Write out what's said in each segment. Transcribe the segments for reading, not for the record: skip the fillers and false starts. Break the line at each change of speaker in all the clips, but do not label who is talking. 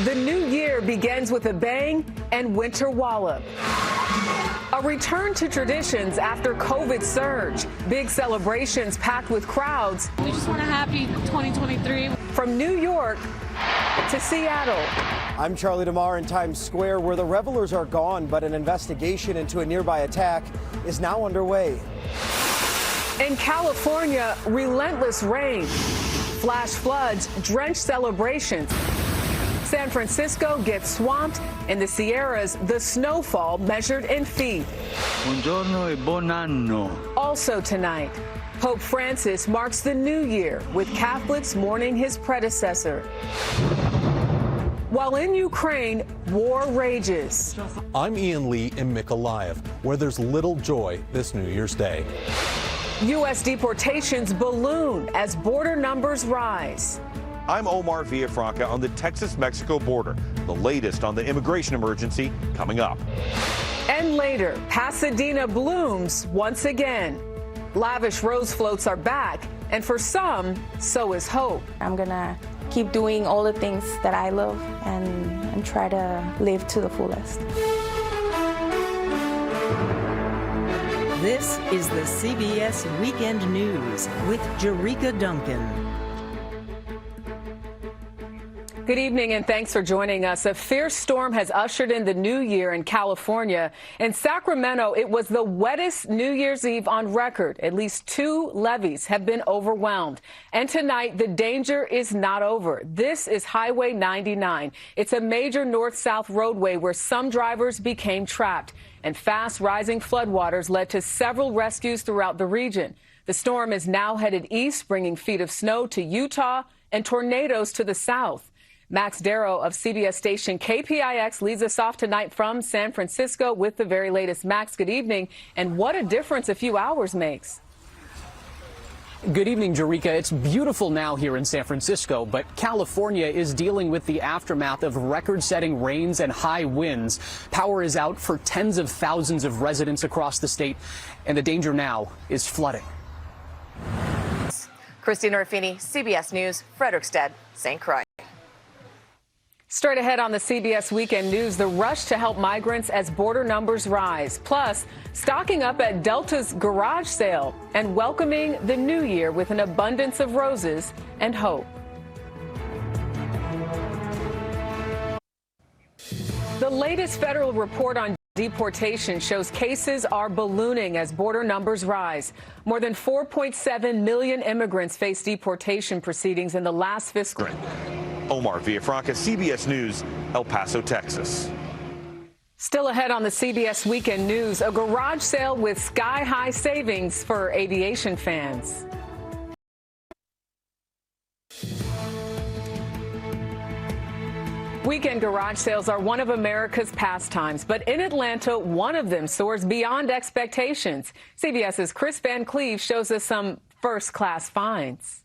The new year begins with a bang and winter wallop. A return to traditions after COVID surge. Big celebrations packed with crowds.
We just want a happy 2023.
From New York to Seattle.
I'm Charlie DeMar in Times Square, where the revelers are gone, but an investigation into a nearby attack is now underway.
In California, relentless rain. Flash floods drench celebrations. San Francisco gets swamped. In the Sierras, the snowfall measured in feet.
Buongiorno e buon anno.
Also tonight, Pope Francis marks the new year with Catholics mourning his predecessor. While in Ukraine, war rages.
I'm Ian Lee in Mykolaiv, where there's little joy this New Year's Day.
U.S. deportations balloon as border numbers rise.
I'm Omar Villafranca on the Texas-Mexico border. The latest on the immigration emergency coming up.
And later, Pasadena blooms once again. Lavish rose floats are back, and for some, so is hope.
I'm gonna keep doing all the things that I love and try to live to the fullest.
This is the CBS Weekend News with Jerika Duncan.
Good evening and thanks for joining us. A fierce storm has ushered in the new year in California. In Sacramento, it was the wettest New Year's Eve on record. At least 2 levees have been overwhelmed. And tonight, the danger is not over. This is Highway 99. It's a major north-south roadway where some drivers became trapped. And fast rising floodwaters led to several rescues throughout the region. The storm is now headed east, bringing feet of snow to Utah and tornadoes to the south. Max Darrow of CBS station KPIX leads us off tonight from San Francisco with the very latest. Max, good evening. And what a difference a few hours makes.
Good evening, Jerika. It's beautiful now here in San Francisco, but California is dealing with the aftermath of record-setting rains and high winds. Power is out for tens of thousands of residents across the state, and the danger now is flooding.
Christina Ruffini, CBS News, Frederickstead, St. Croix.
Straight ahead on the CBS Weekend News, the rush to help migrants as border numbers rise. Plus, stocking up at Delta's garage sale and welcoming the new year with an abundance of roses and hope. The latest federal report on deportation shows cases are ballooning as border numbers rise. More than 4.7 million immigrants face deportation proceedings in the last fiscal year.
Omar Villafranca, CBS News, El Paso, Texas.
Still ahead on the CBS Weekend News, a garage sale with sky-high savings for aviation fans. Weekend garage sales are one of America's pastimes, but in Atlanta, one of them soars beyond expectations. CBS's Chris Van Cleve shows us some first-class finds.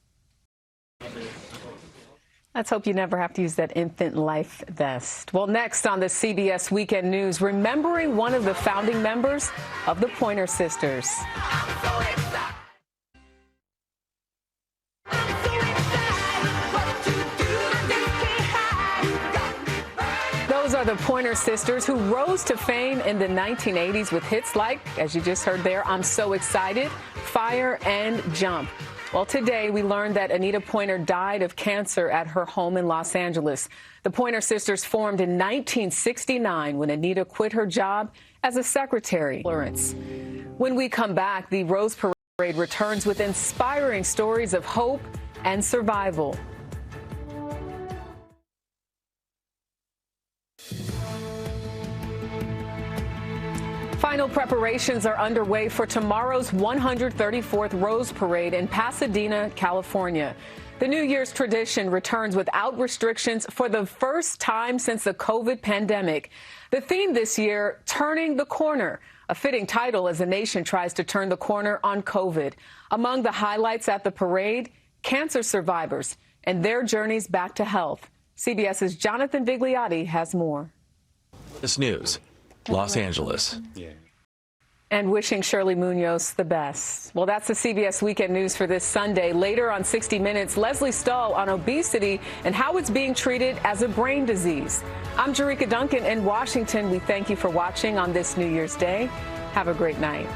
Let's hope you never have to use that infant life vest. Well, next on the CBS Weekend News, remembering one of the founding members of the Pointer Sisters. Those are the Pointer Sisters who rose to fame in the 1980s with hits like, as you just heard there, I'm So Excited, Fire, and Jump. Well, today we learned that Anita Pointer died of cancer at her home in Los Angeles. The Pointer Sisters formed in 1969 when Anita quit her job as a secretary. When we come back, the Rose Parade returns with inspiring stories of hope and survival. Final preparations are underway for tomorrow's 134th Rose Parade in Pasadena, California. The New Year's tradition returns without restrictions for the first time since the COVID pandemic. The theme this year, Turning the Corner, a fitting title as the nation tries to turn the corner on COVID. Among the highlights at the parade, cancer survivors and their journeys back to health. CBS's Jonathan Vigliotti has more.
This news. Los Angeles.
And wishing Shirley Munoz the best. Well, that's the CBS Weekend News for this Sunday. Later on 60 Minutes, Leslie Stahl on obesity and how it's being treated as a brain disease. I'm Jerika Duncan in Washington. We thank you for watching on this New Year's Day. Have a great night.